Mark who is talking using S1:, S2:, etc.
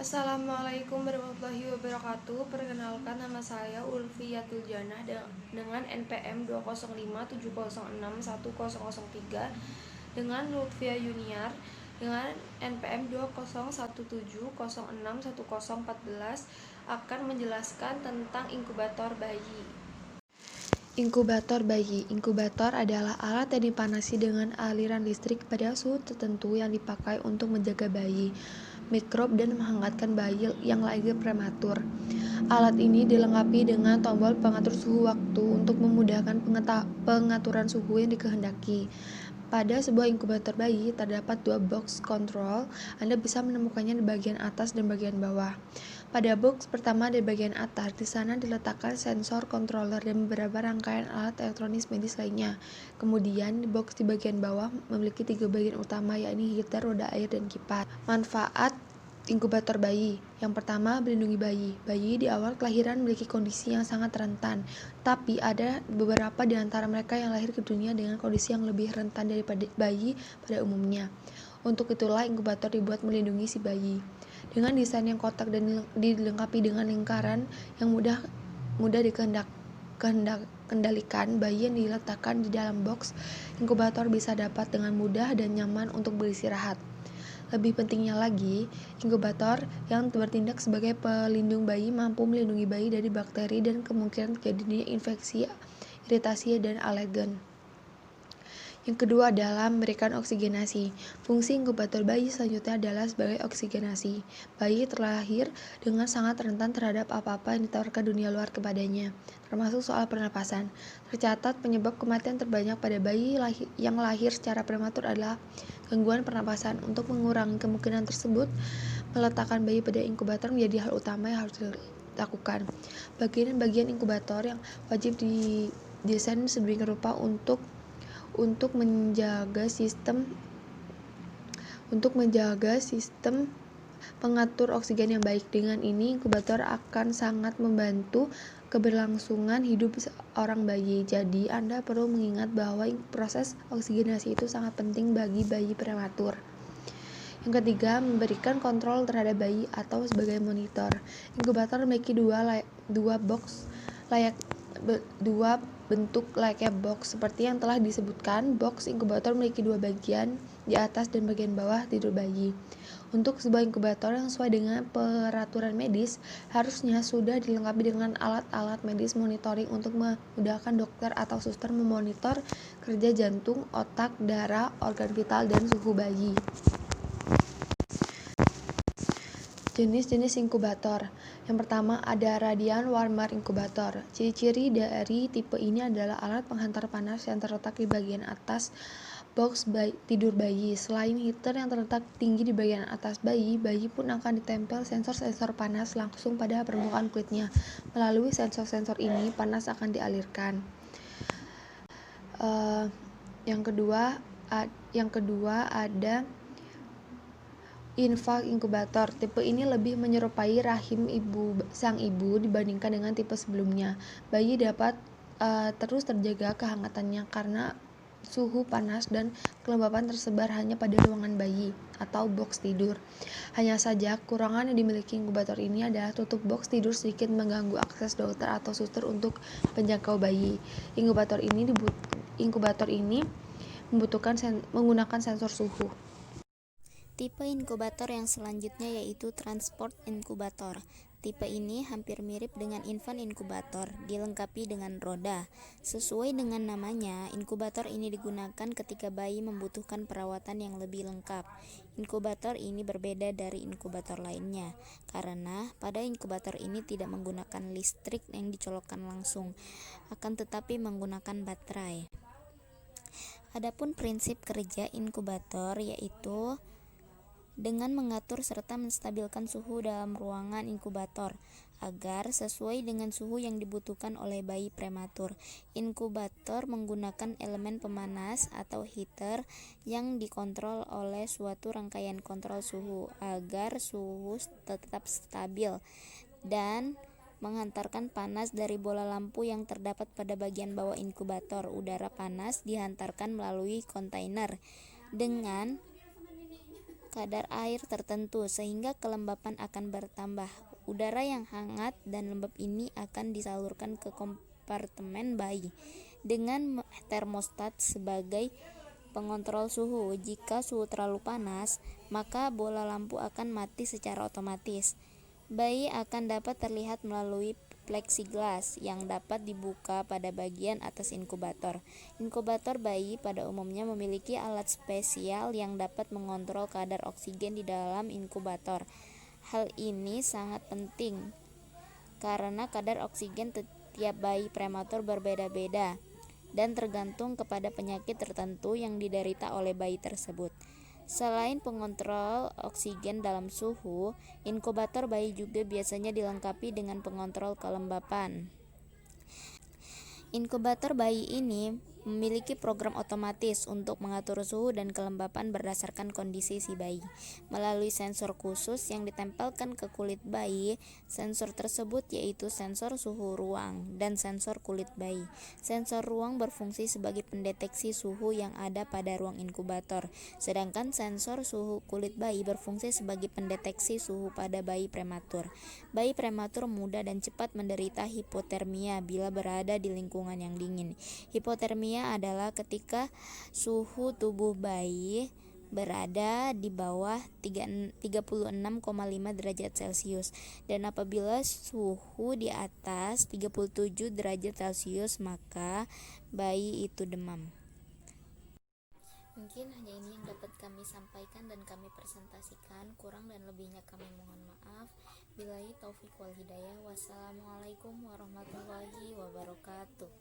S1: Assalamualaikum warahmatullahi wabarakatuh. Perkenalkan, nama saya Ulfiyatul Janah dengan NPM 20570610003, dengan Lutfia Yuniar dengan NPM 20170610104 akan menjelaskan tentang inkubator bayi. Inkubator bayi. Inkubator adalah alat yang dipanasi dengan aliran listrik pada suhu tertentu yang dipakai untuk menjaga bayi, mikrob, dan menghangatkan bayi yang lahir prematur. Alat ini dilengkapi dengan tombol pengatur suhu waktu untuk memudahkan pengaturan suhu yang dikehendaki. Pada sebuah inkubator bayi terdapat dua box control. Anda bisa menemukannya di bagian atas dan bagian bawah. Pada box pertama di bagian atas, di sana diletakkan sensor, controller, dan beberapa rangkaian alat elektronik medis lainnya. Kemudian, box di bagian bawah memiliki tiga bagian utama, yakni heater, roda air, dan kipas. Manfaat inkubator bayi. Yang pertama, melindungi bayi. Bayi di awal kelahiran memiliki kondisi yang sangat rentan, tapi ada beberapa di antara mereka yang lahir ke dunia dengan kondisi yang lebih rentan daripada bayi pada umumnya. Untuk itulah inkubator dibuat melindungi si bayi. Dengan desain yang kotak dan dilengkapi dengan lingkaran yang mudah kendalikan, bayi yang diletakkan di dalam box inkubator bisa dapat dengan mudah dan nyaman untuk beristirahat. Lebih pentingnya lagi, inkubator yang bertindak sebagai pelindung bayi mampu melindungi bayi dari bakteri dan kemungkinan terjadinya infeksi, iritasi, dan alergen. Yang kedua adalah memberikan oksigenasi. Fungsi inkubator bayi selanjutnya adalah sebagai oksigenasi. Bayi terlahir dengan sangat rentan terhadap apa-apa yang ditawarkan dunia luar kepadanya, termasuk soal pernapasan. Tercatat penyebab kematian terbanyak pada bayi yang lahir secara prematur adalah gangguan pernapasan. Untuk mengurangi kemungkinan tersebut, meletakkan bayi pada inkubator menjadi hal utama yang harus dilakukan. Bagian-bagian inkubator yang wajib didesain sedemikian rupa untuk menjaga sistem pengatur oksigen yang baik. Dengan ini, inkubator akan sangat membantu keberlangsungan hidup seorang bayi. Jadi, Anda perlu mengingat bahwa proses oksigenasi itu sangat penting bagi bayi prematur. Yang ketiga, memberikan kontrol terhadap bayi atau sebagai monitor. Inkubator memiliki dua bentuk layaknya box. Seperti yang telah disebutkan, box inkubator memiliki dua bagian, di atas dan bagian bawah tidur bayi. Untuk sebuah inkubator yang sesuai dengan peraturan medis, harusnya sudah dilengkapi dengan alat-alat medis monitoring untuk memudahkan dokter atau suster memonitor kerja jantung, otak, darah, organ vital, dan suhu bayi. Jenis-jenis inkubator. Yang pertama ada radiant warmer inkubator. Ciri-ciri dari tipe ini adalah alat penghantar panas yang terletak di bagian atas box tidur bayi. Selain heater yang terletak tinggi di bagian atas bayi, bayi pun akan ditempel sensor-sensor panas langsung pada permukaan kulitnya. Melalui sensor-sensor ini, panas akan dialirkan. Yang kedua ada infant inkubator. Tipe ini lebih menyerupai rahim sang ibu dibandingkan dengan tipe sebelumnya. Bayi dapat terus terjaga kehangatannya karena suhu panas dan kelembapan tersebar hanya pada ruangan bayi atau box tidur. Hanya saja, kekurangan yang dimiliki inkubator ini adalah tutup box tidur sedikit mengganggu akses dokter atau suster untuk menjangkau bayi. Inkubator ini membutuhkan menggunakan sensor suhu.
S2: Tipe inkubator yang selanjutnya yaitu transport inkubator. Tipe ini hampir mirip dengan infant inkubator, dilengkapi dengan roda. Sesuai dengan namanya, inkubator ini digunakan ketika bayi membutuhkan perawatan yang lebih lengkap. Inkubator ini berbeda dari inkubator lainnya, karena pada inkubator ini tidak menggunakan listrik yang dicolokkan langsung, akan tetapi menggunakan baterai. Adapun prinsip kerja inkubator yaitu dengan mengatur serta menstabilkan suhu dalam ruangan inkubator agar sesuai dengan suhu yang dibutuhkan oleh bayi prematur. Inkubator menggunakan elemen pemanas atau heater yang dikontrol oleh suatu rangkaian kontrol suhu agar suhu tetap stabil dan menghantarkan panas dari bola lampu yang terdapat pada bagian bawah inkubator. Udara panas dihantarkan melalui kontainer dengan kadar air tertentu sehingga kelembapan akan bertambah. Udara yang hangat dan lembab ini akan disalurkan ke kompartemen bayi dengan termostat sebagai pengontrol suhu. Jika suhu terlalu panas, maka bola lampu akan mati secara otomatis. Bayi akan dapat terlihat melalui plexiglass yang dapat dibuka pada bagian atas inkubator. Inkubator bayi pada umumnya memiliki alat spesial yang dapat mengontrol kadar oksigen di dalam inkubator. Hal ini sangat penting karena kadar oksigen tiap bayi prematur berbeda-beda dan tergantung kepada penyakit tertentu yang diderita oleh bayi tersebut. Selain pengontrol oksigen dalam suhu, inkubator bayi juga biasanya dilengkapi dengan pengontrol kelembapan. Inkubator bayi ini memiliki program otomatis untuk mengatur suhu dan kelembapan berdasarkan kondisi si bayi. Melalui sensor khusus yang ditempelkan ke kulit bayi, sensor tersebut yaitu sensor suhu ruang dan sensor kulit bayi. Sensor ruang berfungsi sebagai pendeteksi suhu yang ada pada ruang inkubator, sedangkan sensor suhu kulit bayi berfungsi sebagai pendeteksi suhu pada bayi prematur. Bayi prematur mudah dan cepat menderita hipotermia bila berada di lingkungan yang dingin. Hipotermia adalah ketika suhu tubuh bayi berada di bawah 36,5 derajat Celcius dan apabila suhu di atas 37 derajat Celcius maka bayi itu demam. Mungkin hanya ini yang dapat kami sampaikan dan kami presentasikan. Kurang dan lebihnya kami mohon maaf. Billahi taufiq wal hidayah. Wassalamualaikum warahmatullahi wabarakatuh.